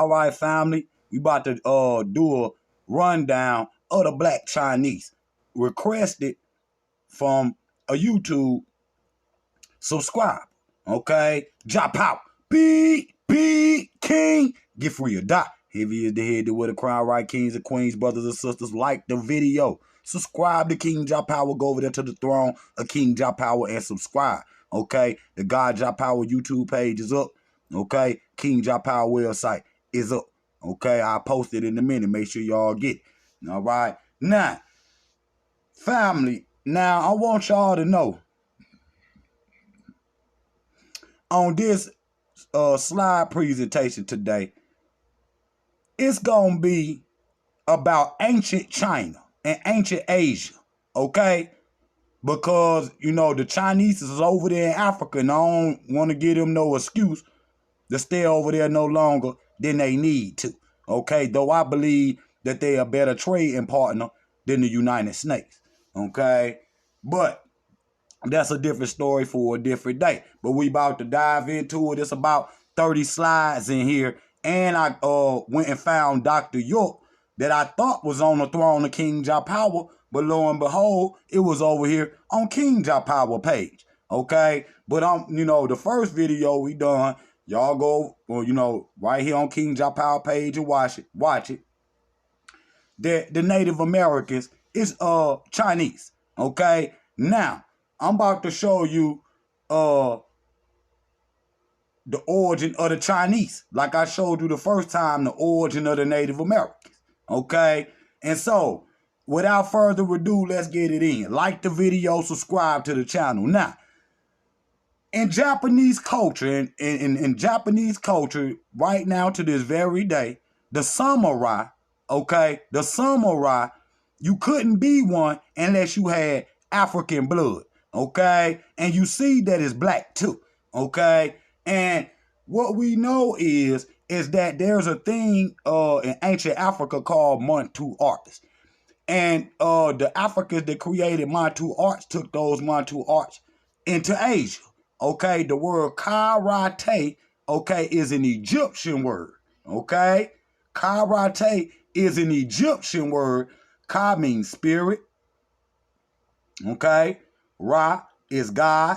All right, family, we about to do a rundown of the Black Chinese, requested from a YouTube subscriber. Okay, KINGJAHPOWER, King, get free or die. Heavy is the head that wear the crown, right? Kings and queens, brothers and sisters, like the video. Subscribe to KINGJAHPOWER. Go over there to the throne of KINGJAHPOWER and subscribe. Okay, the KINGJAHPOWER YouTube page is up. Okay, KINGJAHPOWER website is up. Okay, I'll post it in a minute. Make sure y'all get it. All right, now, family. Now I want y'all to know on this slide presentation today, it's gonna be about ancient China and ancient Asia, okay? Because, you know, the Chinese is over there in Africa, and I don't want to give them no excuse to stay over there no longer than they need to, okay? Though I believe that they're a better trading partner than the United States, okay? But that's a different story for a different day. But we about to dive into it. It's about 30 slides in here. And I went and found Dr. York that I thought was on the throne of KINGJAHPOWER. But lo and behold, it was over here on KINGJAHPOWER page. Okay? But, you know, the first video we done, y'all go, well, you know, right here on KINGJAHPOWER page and watch it. The Native Americans is Chinese. Okay? Now, I'm about to show you the origin of the Chinese. Like I showed you the first time, the origin of the Native Americans. Okay? And so, without further ado, let's get it in. Like the video, subscribe to the channel. Now, in Japanese culture, in Japanese culture, right now to this very day, the samurai, okay, the samurai, you couldn't be one unless you had African blood. Okay, and you see that it's black too. Okay, and what we know is that there's a thing in ancient Africa called Manchu arts, and the Africans that created Manchu arts took those Manchu arts into Asia. Okay, the word karate, okay, is an Egyptian word. Okay, karate is an Egyptian word. Ka means spirit. Okay. Ra is God.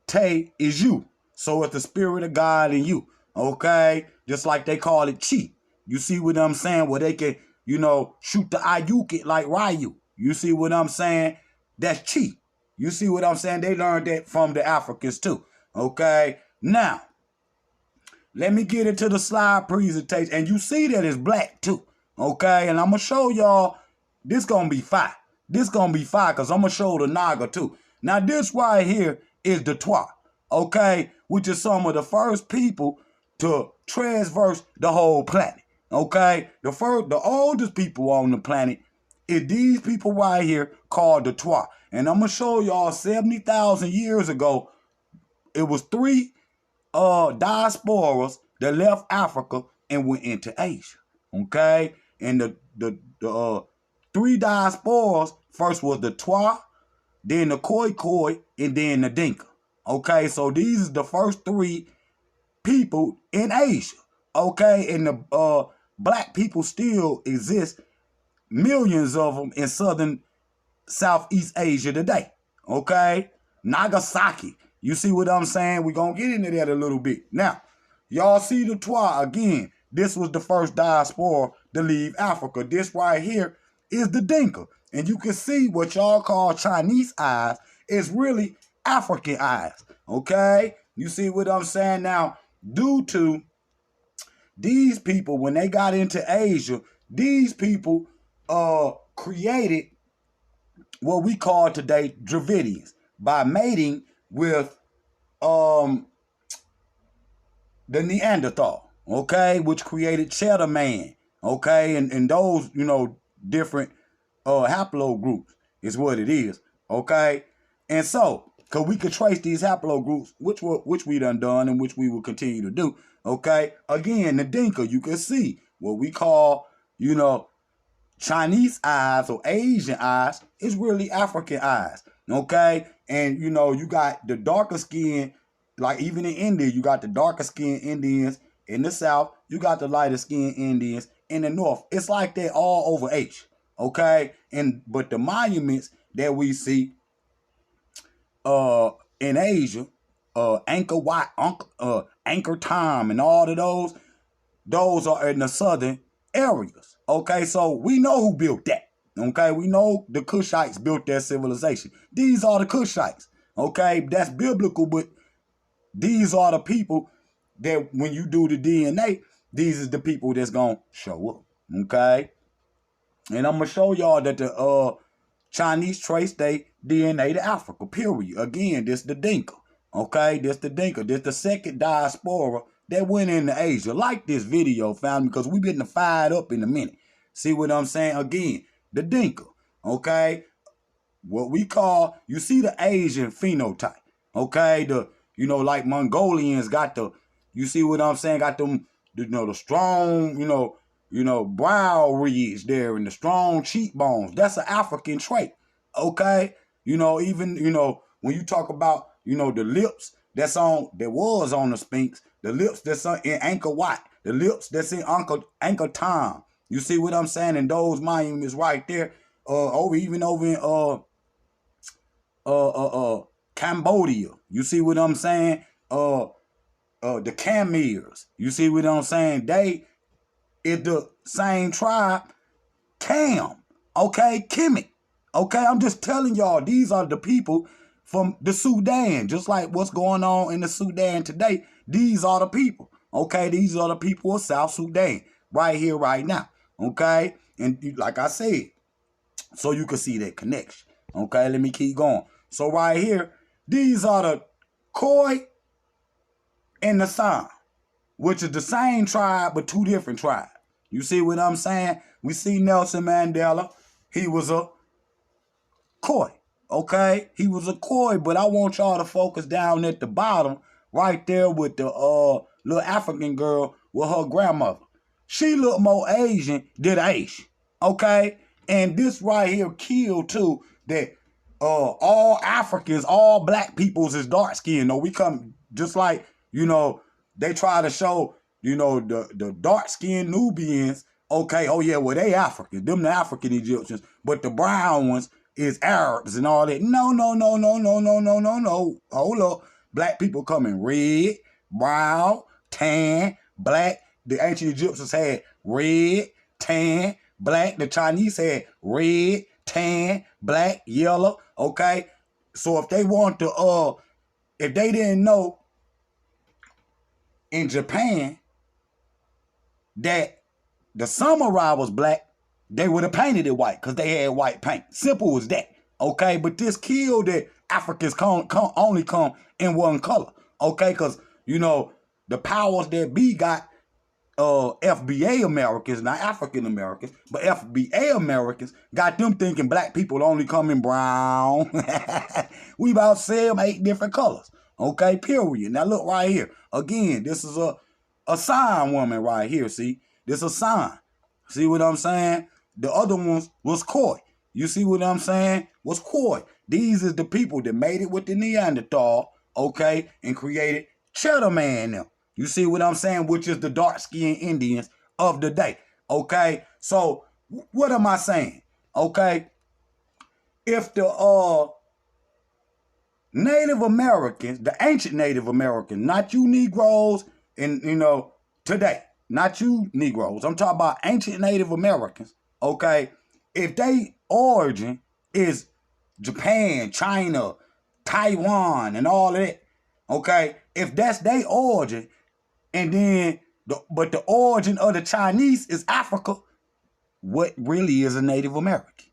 Te is you. So it's the spirit of God in you. Okay? Just like they call it chi. You see what I'm saying? Where they can, you know, shoot the Ayuki like Ryu. You see what I'm saying? That's chi. You see what I'm saying? They learned that from the Africans too. Okay? Now, let me get into the slide presentation. And you see that it's black too. Okay? And I'm going to show y'all, this going to be fire. This gonna be fire because I'm gonna show the Naga too. Now this right here is the Twa, okay, which is some of the first people to traverse the whole planet. Okay, the oldest people on the planet is these people right here called the Twa, and I'm gonna show y'all 70,000 years ago. It was 3 diasporas that left Africa and went into Asia. Okay, and the 3 diasporas, first was the Twa, then the Khoi, and then the Dinka. Okay, so these are the first 3 people in Asia. Okay, and the black people still exist, millions of them in Southeast Asia today. Okay, Nagasaki. You see what I'm saying? We're going to get into that a little bit. Now, y'all see the Twa again. This was the first diaspora to leave Africa. This right here is the Dinka. And you can see what y'all call Chinese eyes is really African eyes. Okay? You see what I'm saying? Now, due to these people, when they got into Asia, these people created what we call today Dravidians by mating with the Neanderthal, okay, which created Cheddar Man, okay, and those, you know, different haplogroups is what it is, okay, and so, because we could trace these haplogroups, which we done and which we will continue to do, okay, again, the Dinka, you can see what we call, you know, Chinese eyes or Asian eyes is really African eyes, okay, and, you know, you got the darker skin, like even in India, you got the darker skin Indians In the South, you got the lighter skinned Indians. In the North, it's like that all over H. Okay? But the monuments that we see in Asia, Angkor Wat, Angkor Thom, and all of those are in the southern areas. Okay, so we know who built that. Okay, we know the Kushites built their civilization. These are the Kushites. Okay, that's biblical, but these are the people that when you do the DNA, these is the people that's gonna show up. Okay, and I'm gonna show y'all that the Chinese trace their DNA to Africa. Period. Again, this the Dinka. Okay, this the Dinka. This the second diaspora that went into Asia. Like this video, family, because we getting fired up in a minute. See what I'm saying? Again, the Dinka. Okay, what we call, you see the Asian phenotype. Okay, like Mongolians got you see what I'm saying? Got them, the strong, brow ridge there and the strong cheekbones. That's an African trait. Okay, even when you talk about the lips that was on the Sphinx, the lips that's in Angkor Wat, the lips that's in Angkor Thom. You see what I'm saying? And those monuments right there, over in Cambodia. You see what I'm saying? The Khmers. You see what I'm saying? They is the same tribe, Cam. Okay, Kemet. Okay, I'm just telling y'all, these are the people from the Sudan. Just like what's going on in the Sudan today. These are the people. Okay, these are the people of South Sudan. Right here, right now. Okay? And like I said, so you can see that connection. Okay, let me keep going. So right here, these are the Khoi and the San, which is the same tribe but two different tribes. You see what I'm saying? We see Nelson Mandela. He was a Khoi. Okay? He was a Khoi, but I want y'all to focus down at the bottom, right there with the little African girl with her grandmother. She looked more Asian than Asian. Okay? And this right here killed too, that all Africans, all black peoples is dark skinned. We come just like, they try to show, the dark skinned Nubians, okay, oh yeah, well they Africans, them the African Egyptians, but the brown ones is Arabs and all that. No. Hold up. Black people come in red, brown, tan, black. The ancient Egyptians had red, tan, black. The Chinese had red, tan, black, yellow. Okay, so if they want to, if they didn't know in Japan that the samurai was black, they would have painted it white because they had white paint. Simple as that. Okay, but this killed that Africans only come in one color. Okay, because the powers that be got FBA Americans, not African Americans, but FBA Americans got them thinking black people only come in brown. We about 7, 8 different colors. Okay, period. Now look right here. Again, this is a sign woman right here. See, this is a sign. See what I'm saying? The other ones was Khoi. You see what I'm saying? Was Khoi. These is the people that made it with the Neanderthal, okay, and created Cheddar Man now. You see what I'm saying? Which is the dark-skinned Indians of the day. Okay? So, what am I saying? Okay? If the Native Americans, the ancient Native Americans, not you Negroes and, today, not you Negroes, I'm talking about ancient Native Americans, okay? If they origin is Japan, China, Taiwan, and all of that, okay? If that's their origin, and then, but the origin of the Chinese is Africa, what really is a Native American?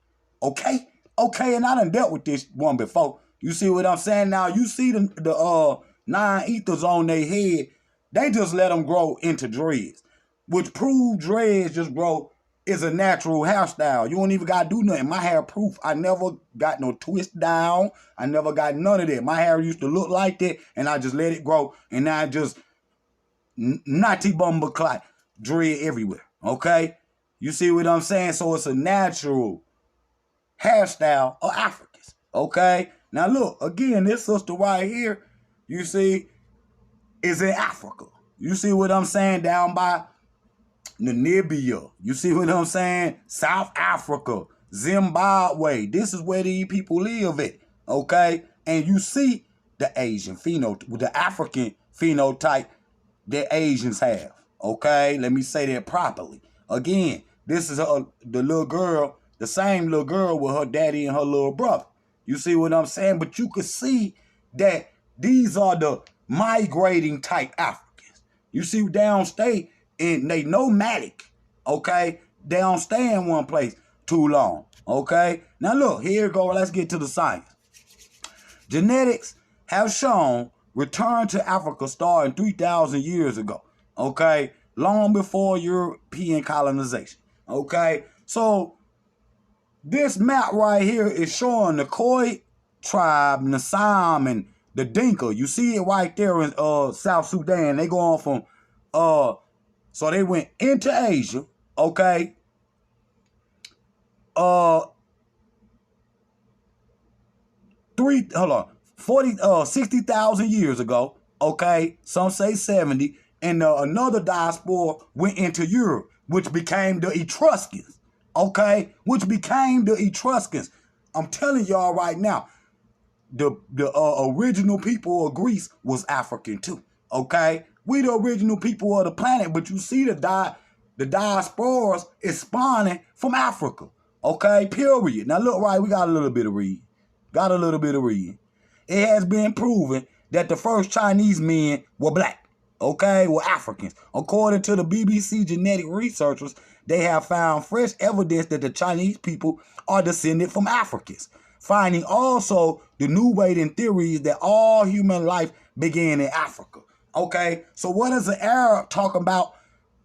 Okay? Okay, and I done dealt with this one before. You see what I'm saying? Now, you see the 9 ethers on their head, they just let them grow into dreads, which prove dreads just grow is a natural hairstyle. You don't even got to do nothing. My hair proof. I never got no twist down. I never got none of that. My hair used to look like that, and I just let it grow, and now I just natty bumble clot dread everywhere. Okay? You see what I'm saying? So it's a natural hairstyle of Africans. Okay? Now look, again, this sister right here, you see, is in Africa. You see what I'm saying? Down by Namibia. You see what I'm saying? South Africa, Zimbabwe. This is where these people live at. Okay? And you see the Asian phenotype, the African phenotype that Asians have. Okay? Let me say that properly. Again, this is the little girl, the same little girl with her daddy and her little brother. You see what I'm saying? But you could see that these are the migrating type Africans. You see downstate, and they nomadic, okay? They don't stay in one place too long, okay? Now look, here we go. Let's get to the science. Genetics have shown return to Africa starting 3,000 years ago, okay? Long before European colonization, okay? So this map right here is showing the Khoi tribe, Nasam, and the Dinka. You see it right there in South Sudan. They go on from so they went into Asia, okay? 60,000 years ago, okay? Some say 70, and another diaspora went into Europe, which became the Etruscans, okay? Which became the Etruscans. I'm telling y'all right now, the original people of Greece was African too, okay? We the original people of the planet, but you see the diasporas is spawning from Africa, okay? Period. Now look, right, we got a little bit of reading. It has been proven that the first Chinese men were black, okay, were Africans. According to the BBC genetic researchers, they have found fresh evidence that the Chinese people are descended from Africans, finding also the new weight in theories that all human life began in Africa. Okay, so what is the Arab talking about?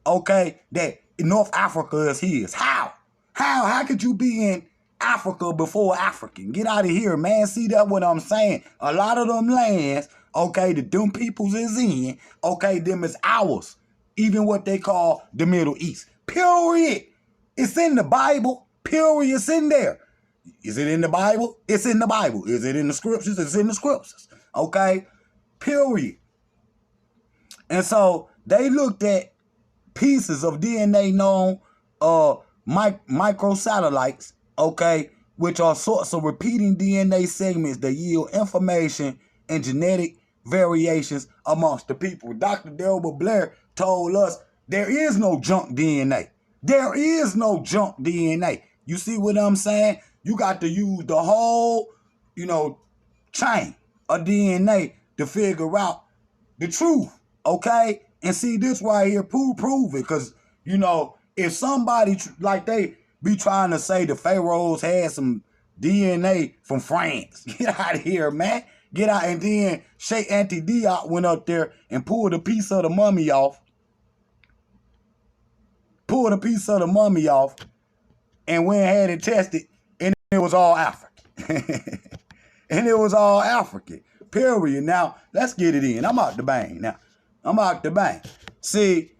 Okay, that North Africa is his. How? How could you be in Africa before African? Get out of here, man. See that what I'm saying? A lot of them lands, okay, that them peoples is in, okay, them is ours. Even what they call the Middle East. Period. It's in the Bible. Period. It's in there. Is it in the Bible? It's in the Bible. Is it in the scriptures? It's in the scriptures. Okay? Period. And so they looked at pieces of DNA known microsatellites, okay, which are sorts of repeating DNA segments that yield information and genetic variations amongst the people. Dr. Delbert Blair told us there is no junk DNA. There is no junk DNA. You see what I'm saying? You got to use the whole, chain of DNA to figure out the truth, okay? And see this right here, prove it, because, if somebody, like they be trying to say the pharaohs had some DNA from France, get out of here, man. Get out. And then Sheikh Auntie Diop went up there and pulled a piece of the mummy off. And went and had it tested, and it was all African. And it was all African. Period. Now, let's get it in. I'm out the bang. See,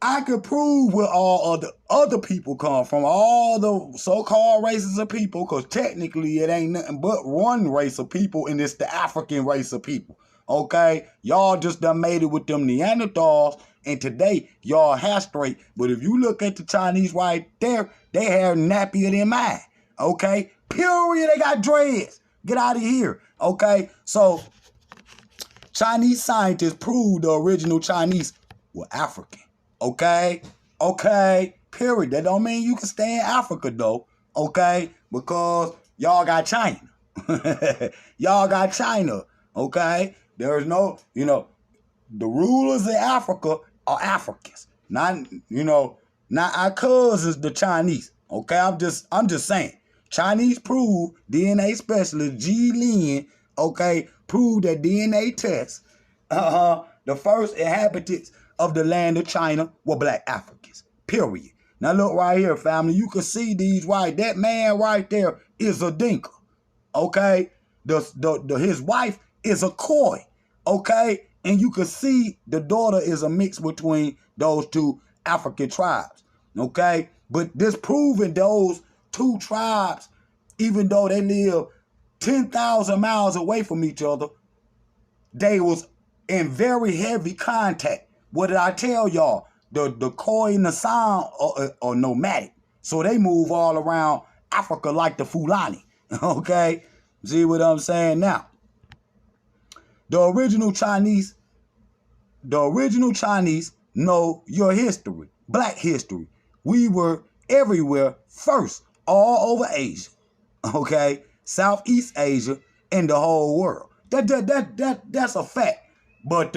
I could prove where all of the other people come from, all the so-called races of people, because technically it ain't nothing but one race of people, and it's the African race of people. Okay? Y'all just done made it with them Neanderthals, and today y'all hair straight. But if you look at the Chinese right there, they hair nappier than mine. Okay? Period. They got dreads. Get out of here. Okay? So, Chinese scientists proved the original Chinese were African. Okay? Period. That don't mean you can stay in Africa, though. Okay? Because y'all got China. Okay? There's no, the rulers in Africa are Africans. Not our cousins, the Chinese. Okay? I'm just saying. Chinese proved, DNA specialist G. Lin, okay, proved that DNA tests, the first inhabitants of the land of China were black Africans. Period. Now look right here, family. You can see these right. That man right there is a Dinka. Okay? His wife is a Khoi. Okay? And you can see the daughter is a mix between those two African tribes. Okay? But this proving those two tribes, even though they live 10,000 miles away from each other, they was in very heavy contact What did I tell y'all? The Khoi and the San are nomadic. So they move all around Africa like the Fulani. Okay? See what I'm saying now? The original Chinese know your history, black history. We were everywhere first, all over Asia, okay? Southeast Asia and the whole world. That's a fact. But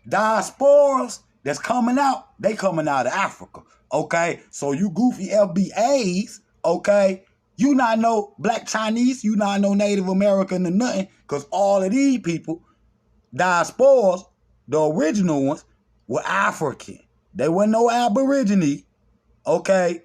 diasporas that's coming out, they coming out of Africa, okay? So you goofy FBAs, okay? You not know black Chinese, you not know Native American or nothing, because all of these people, diasporas, the original ones, were African. They were no Aborigine, okay?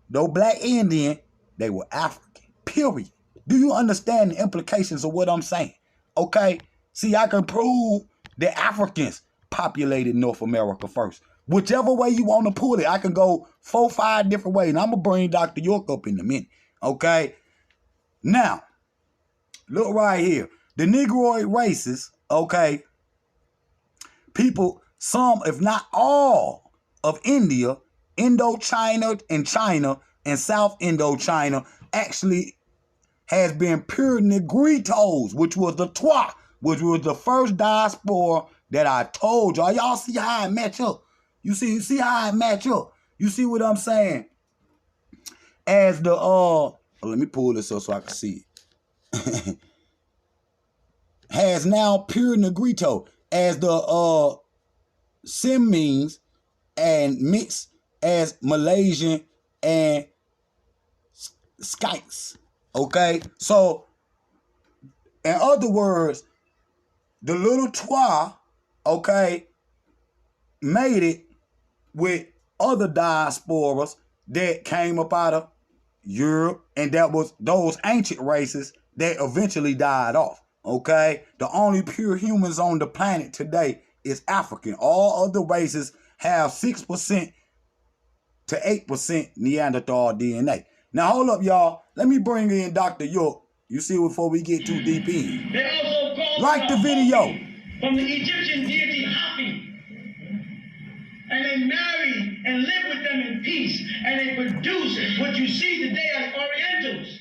No black Indian. They were African, period. Do you understand the implications of what I'm saying? Okay? See, I can prove that Africans populated North America first. Whichever way you want to pull it, I can go 4 or 5 different ways. And I'm going to bring Dr. York up in a minute, okay? Now, look right here. The Negroid races, okay, people, some, if not all, of India, Indochina, and China, and South Indochina actually has been pure Negritos, which was the Twa, which was the first diaspora that I told y'all. Y'all see how it match up? You see how it match up? You see what I'm saying? As the let me pull this up so I can see it. Has now pure Negrito as the Semines and mixed as Malaysian and Skytes. Okay? So, in other words, the little Twa, okay, made it with other diasporas that came up out of Europe, and that was those ancient races that eventually died off. Okay? The only pure humans on the planet today is African. All other races have 6% to 8% Neanderthal DNA. Now, hold up, y'all. Let me bring in Dr. York. You see, before we get too deep in. They also call like the video. From the Egyptian deity Hapi. And they marry and live with them in peace. And they produce what you see today as Orientals.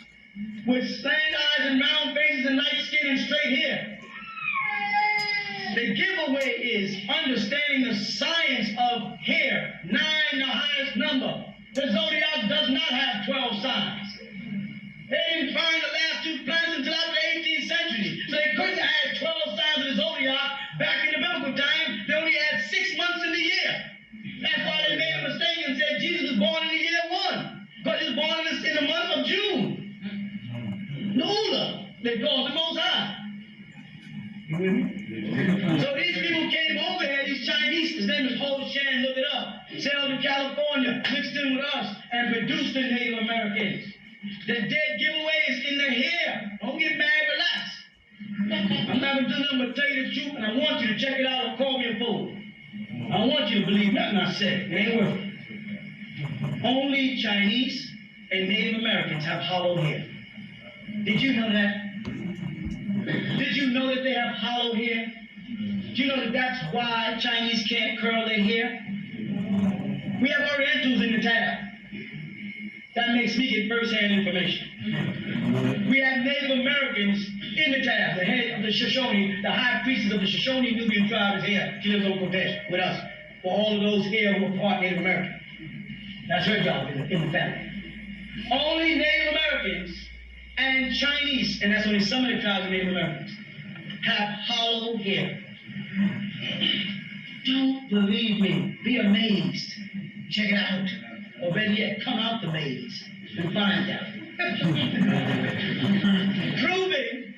With slant eyes and round faces and light skin and straight hair. The giveaway is understanding the science of hair. 9, the highest number. The zodiac does not have 12 signs. They didn't find the last 2 planets until after the 18th century. So they couldn't have 12 signs of the zodiac back in the biblical time. They only had 6 months in the year. That's why they made a mistake and said Jesus was born in the year 1. Because he was born in the month of June. Nula, they called the Most High. So these people came over here, these Chinese, his name is Ho Shan, look it up, sailed to California, mixed in with us, and produced the Native Americans. The dead giveaway is in the hair. Don't get mad, relax. I'm not going to do nothing but tell you the truth, and I want you to check it out and call me a fool. I want you to believe nothing I said. It ain't worth it. Only Chinese and Native Americans have hollow hair. Did you know that? Did you know that they have hollow hair? Do you know that that's why Chinese can't curl their hair? We have Orientals in the tab. That makes me get first-hand information. We have Native Americans in the tab, the head of the Shoshone, the high priestess of the Shoshone Nubian tribe is here. She lives on Kodesh with us. For all of those here who are part Native American. That's her job in the family. Only Native Americans and Chinese, and that's only some of the tribes of Native Americans, have hollow hair. Don't believe me. Be amazed. Check it out. Or better yet, come out the maze and find out. Proving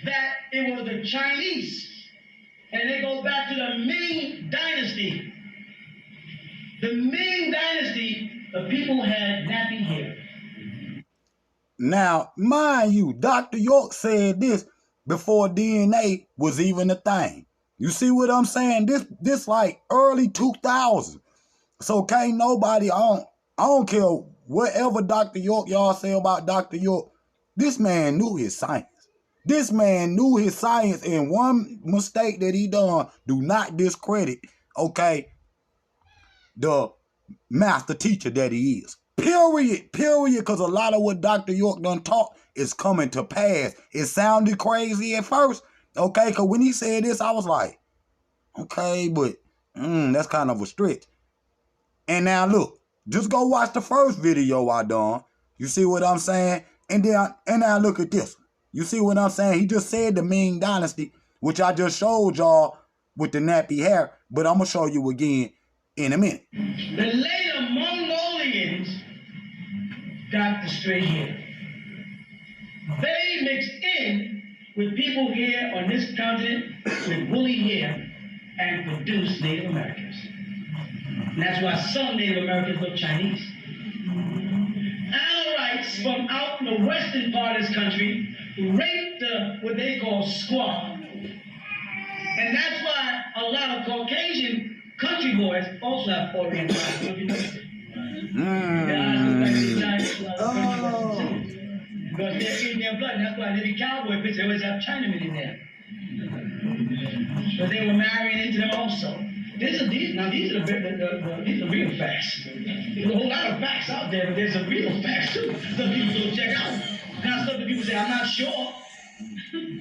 that it was the Chinese, and they go back to the Ming Dynasty. The Ming Dynasty, the people had nappy hair. Now, mind you, Dr. York said this before DNA was even a thing. You see what I'm saying? This like early 2000s. So can't nobody, I don't care whatever Dr. York y'all say about Dr. York. This man knew his science. This man knew his science, and one mistake that he done, do not discredit, okay, the master teacher that he is. Period. Because a lot of what Dr. York done taught is coming to pass. It sounded crazy at first, okay, because when he said this, I was like, okay, but that's kind of a stretch. And now look, just go watch the first video I done. You see what I'm saying? And now look at this. You see what I'm saying? He just said the Ming Dynasty, which I just showed y'all with the nappy hair, but I'm going to show you again in a minute. The later Mongolians got the straight hair. They mixed in with people here on this continent with woolly hair and produced Native Americans. And that's why some Native Americans look Chinese. Alawite from out in the western part of this country raped what they call squaw. And that's why a lot of Caucasian country boys also have Oriental eyes. Because they're in their blood, and that's why every cowboy picture always have Chinamen in there. But they were marrying into them also. These are real facts. There's a whole lot of facts out there, but there's some real facts too. Some people don't check out. Now stuff that people say, I'm not sure.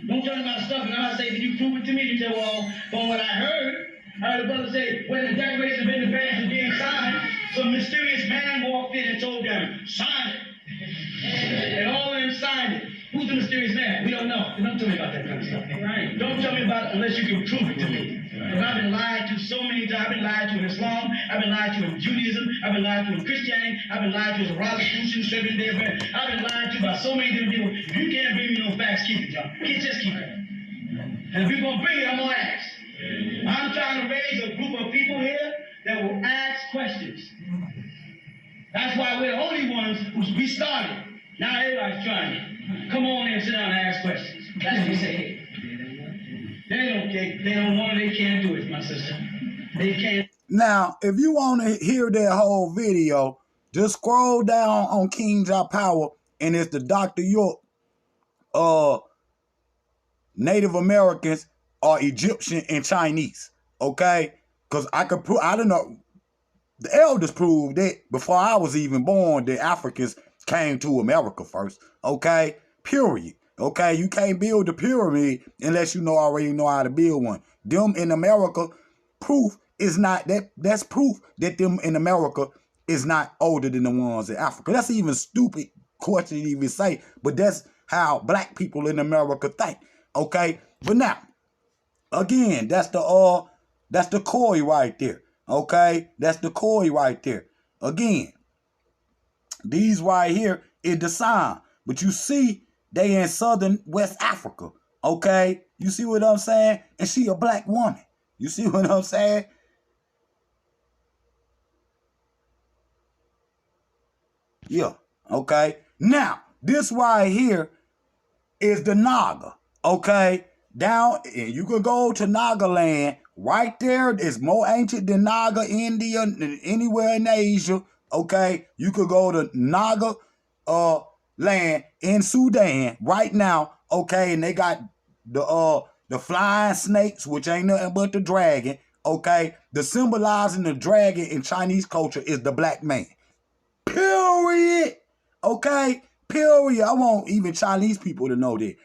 Don't tell me about stuff, and I say, can you prove it to me? You say, well, from what I heard a brother say, when the Declaration of Independence was being signed, some mysterious man walked in and told them, sign it. And all of them signed it. Who's the mysterious man? We don't know. Don't tell me about that kind of stuff. Right. Don't tell me about it unless you can prove it to me. Because I've been lied to so many times. I've been lied to in Islam. I've been lied to in Judaism. I've been lied to in Christianity. I've been lied to as a Rosicrucian, Seventh-day Adventist. I've been lied to by so many different people. If you can't bring me no facts, keep it, John. Just keep it. And if you're going to bring it, I'm going to ask. I'm trying to raise a group of people here that will ask questions. That's why we're the only ones we started. Now everybody's trying it. Come on in and sit down and ask questions. That's what we say here. They don't want it, they can't do it, my sister. They can't. Now, if you want to hear that whole video, just scroll down on KINGJAHPOWER, and it's the Dr. York Native Americans are Egyptian and Chinese. Okay? Because I could prove, I don't know, the elders proved that before I was even born, the Africans came to America first. Okay? Period. Okay? You can't build a pyramid unless you already know how to build one. Them in America, proof is not that. That's proof that them in America is not older than the ones in Africa. That's even stupid question to even say, but that's how black people in America think. Okay? But now, again, that's the Khoi right there. Okay? That's the Khoi right there. Again, these right here is the sign. But you see, they in southern West Africa. Okay? You see what I'm saying? And she a black woman. You see what I'm saying? Yeah. Okay? Now, this right here is the Naga. Okay? Down, and you can go to Nagaland. Right there is more ancient than Naga, India, than anywhere in Asia. Okay? You could go to Naga land in Sudan right now. Okay? And they got the flying snakes, which ain't nothing but the dragon. Okay? The symbolizing the dragon in Chinese culture is the black man. Period. Okay? Period. I want even Chinese people to know that.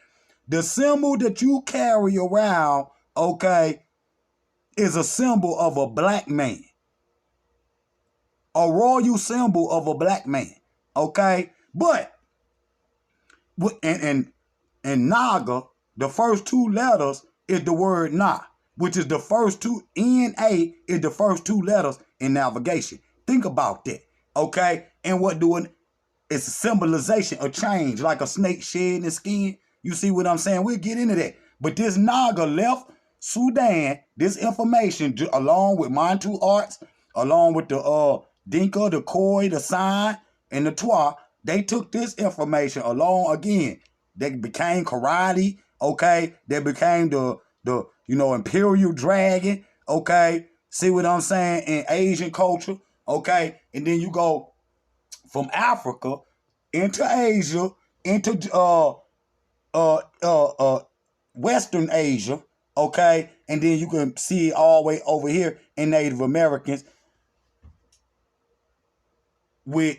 The symbol that you carry around, okay, is a symbol of a black man. A royal symbol of a black man. Okay? But, and Naga, the first two letters is the word Na, which is the first two, N-A is the first two letters in navigation. Think about that. Okay? And what doing? It's a symbolization of change, like a snake shedding its skin. You see what I'm saying? We'll get into that. But this Naga left Sudan, this information, along with Mantu arts, along with the Dinka, the Khoi, the San, and the Twa, they took this information along again. They became karate, okay? They became the imperial dragon, okay? See what I'm saying? In Asian culture, okay? And then you go from Africa into Asia, into Western Asia, okay? And then you can see it all the way over here in Native Americans with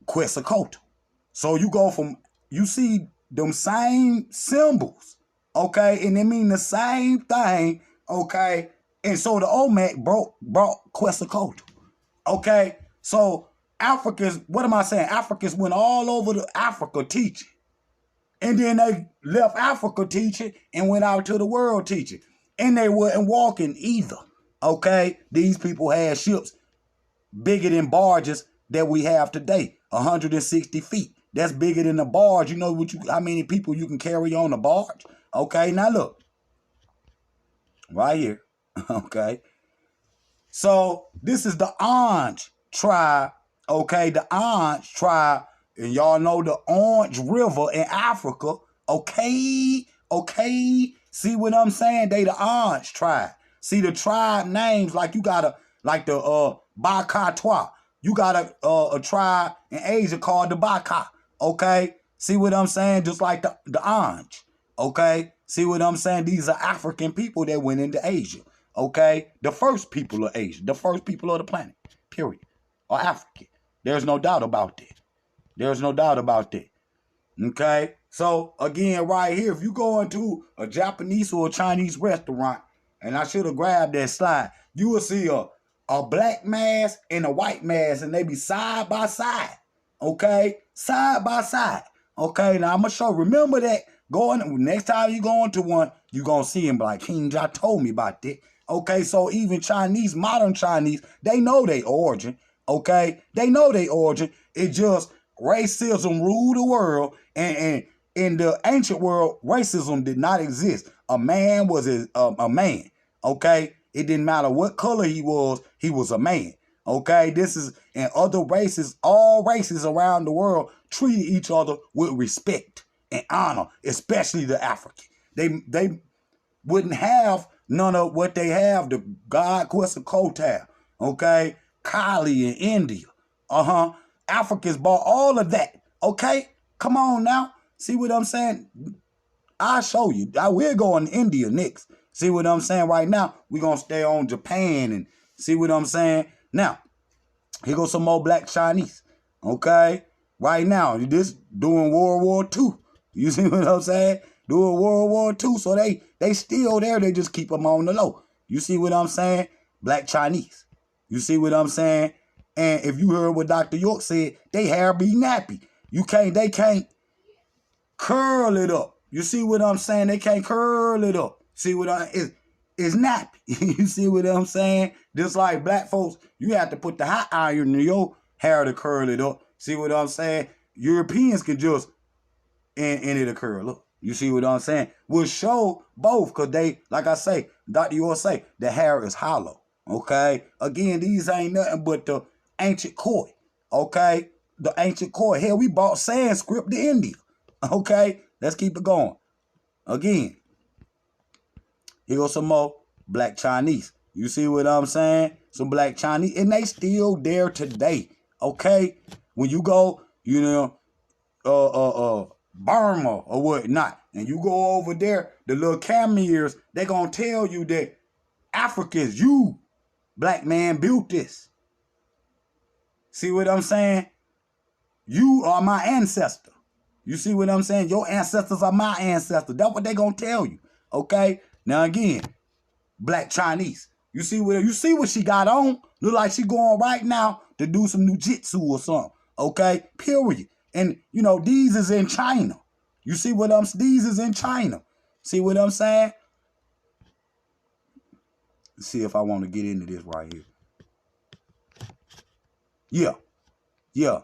Quetzalcoatl. So you go from, you see them same symbols, okay, and they mean the same thing, okay. And so the Olmec brought Quetzalcoatl, okay. So Africans, what am I saying? Africans went all over the Africa teaching, and then they left Africa teaching and went out to the world teaching, and they weren't walking either, okay. These people had ships bigger than barges that we have today, 160 feet. That's bigger than a barge. You know how many people you can carry on a barge? Okay, now look. Right here. Okay. So this is the Anj tribe. Okay, the Anj tribe. And y'all know the Orange River in Africa. Okay. Okay. See what I'm saying? They the Anj tribe. See the tribe names like you got like the Bakatwa. You got a tribe in Asia called the Baka. Okay? See what I'm saying? Just like the Anj. Okay? See what I'm saying? These are African people that went into Asia. Okay? The first people of Asia. The first people of the planet. Period. Are African. There's no doubt about that. There's no doubt about that. Okay? So, again, right here, if you go into a Japanese or a Chinese restaurant, and I should have grabbed that slide, you will see a black mask and a white mask, and they be side by side. Okay? Side by side. Okay? Now, I'm going to show. Remember that. Next time you go into one, you're going to see him like, King Jah told me about that. Okay? So, even Chinese, modern Chinese, they know their origin. Okay? They know their origin. It just racism ruled the world, and in the ancient world, racism did not exist. A man was a man. Okay? It didn't matter what color he was a man. Okay? This is, and other races, all races around the world treated each other with respect and honor, especially the African. They wouldn't have none of what they have, the god Quetzalcoatl, okay? Kali in India. Africans bought all of that. Okay? Come on now. See what I'm saying? I'll show you. We're going to India next. See what I'm saying? Right now, we're going to stay on Japan and see what I'm saying? Now, here goes some more black Chinese. Okay? Right now, this doing World War II. You see what I'm saying? Doing World War II. So they still there. They just keep them on the low. You see what I'm saying? Black Chinese. You see what I'm saying? And if you heard what Dr. York said, they hair be nappy. They can't curl it up. You see what I'm saying? They can't curl it up. See what it's nappy. You see what I'm saying? Just like black folks, you have to put the hot iron in your hair to curl it up. See what I'm saying? Europeans can just, and it'll curl up. You see what I'm saying? We'll show both because they, like I say, Dr. York say, the hair is hollow. Okay? Again, these ain't nothing but the ancient koi. Okay? The ancient koi. Hell, we bought Sanskrit to India. Okay? Let's keep it going. Again, here goes some more black Chinese. You see what I'm saying? Some black Chinese. And they still there today. Okay? When you go, Burma or whatnot, and you go over there, the little Khmers, they gonna tell you that Africans, you, black man, built this. See what I'm saying? You are my ancestor. You see what I'm saying? Your ancestors are my ancestors. That's what they gonna tell you. Okay? Now again, black Chinese. You see what she got on? Look like she going right now to do some jujitsu or something. Okay? Period. And these is in China. You see what these is in China. See what I'm saying? Let's see if I want to get into this right here. Yeah.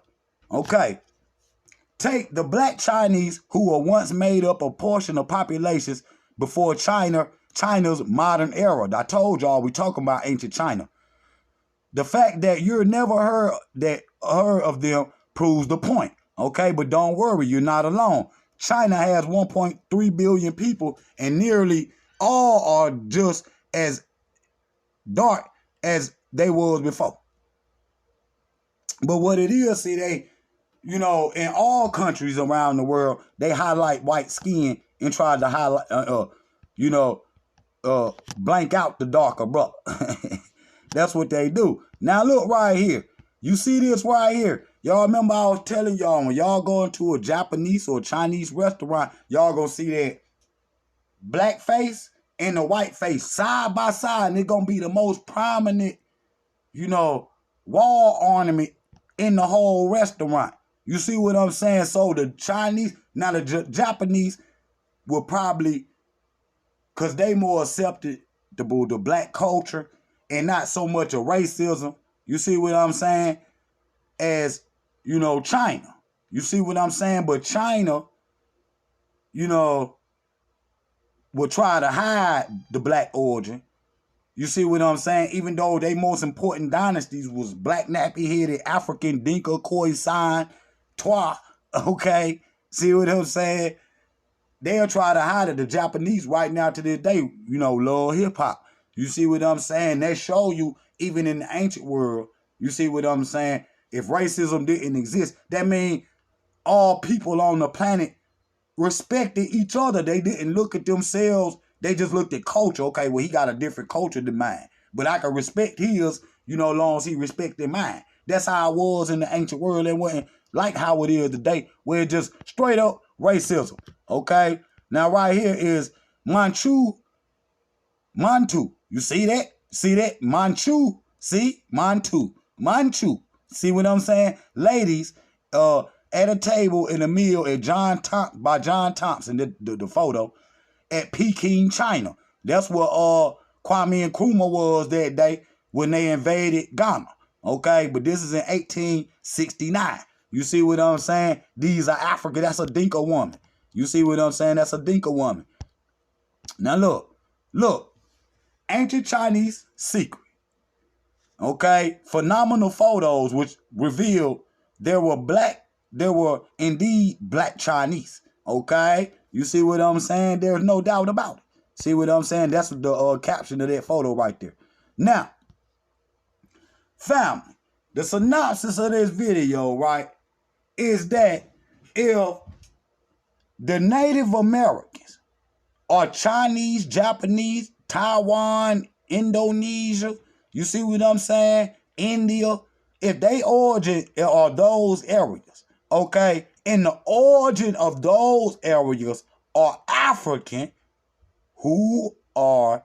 Okay. Take the black Chinese who were once made up a portion of populations before China's modern era. I told y'all we talking about ancient China. The fact that you're never heard of them proves the point. Okay, but don't worry, you're not alone. China has 1.3 billion people, and nearly all are just as dark as they was before. But what it is, see, they, in all countries around the world, they highlight white skin and try to highlight, blank out the darker brother. That's what they do. Now look right here. You see this right here? Y'all remember I was telling y'all when y'all go into a Japanese or Chinese restaurant, y'all gonna see that black face and the white face side by side, and it's gonna be the most prominent, wall ornament in the whole restaurant. You see what I'm saying? So the Chinese, now the Japanese will probably, because they more accepted the black culture and not so much of racism, you see what I'm saying, as, China. You see what I'm saying? But China, will try to hide the black origin. You see what I'm saying? Even though they most important dynasties was black nappy-headed African Dinka, Khoisan, Twa, okay? See what I'm saying? They'll try to hide it. The Japanese right now to this day, love hip-hop. You see what I'm saying? They show you, even in the ancient world, you see what I'm saying? If racism didn't exist, that means all people on the planet respected each other. They didn't look at themselves. They just looked at culture. Okay, well, he got a different culture than mine. But I can respect his, as long as he respected mine. That's how it was in the ancient world. It wasn't like how it is today, where it's just straight up racism. Okay? Now, right here is Mantu. You see that? See that? Manchu. See? Mantu. See what I'm saying? Ladies, at a table in a meal at by John Thompson, the photo, at Peking, China. That's where Kwame Nkrumah was that day when they invaded Ghana. Okay, but this is in 1869. You see what I'm saying? These are Africa. That's a Dinka woman. You see what I'm saying? That's a Dinka woman. Now look. Ancient Chinese secret. Okay, phenomenal photos which revealed there were indeed black Chinese. Okay, you see what I'm saying? There's no doubt about it. See what I'm saying? That's the caption of that photo right there. Now, family, the synopsis of this video, right, is that if the Native Americans are Chinese, Japanese, Taiwan, Indonesia, you see what I'm saying? India, if they origin are those areas, okay, and the origin of those areas are African, who are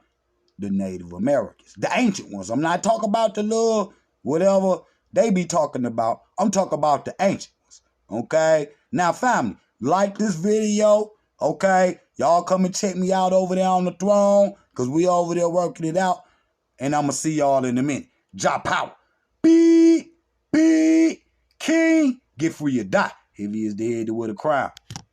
the Native Americans? The ancient ones. I'm not talking about the little whatever they be talking about. I'm talking about the ancient ones, okay? Now, family, like this video, okay? Y'all come and check me out over there on the throne, because we over there working it out. And I'm going to see y'all in a minute. KINGJAHPOWER. King. Get free or die. Heavy is the head with a crown.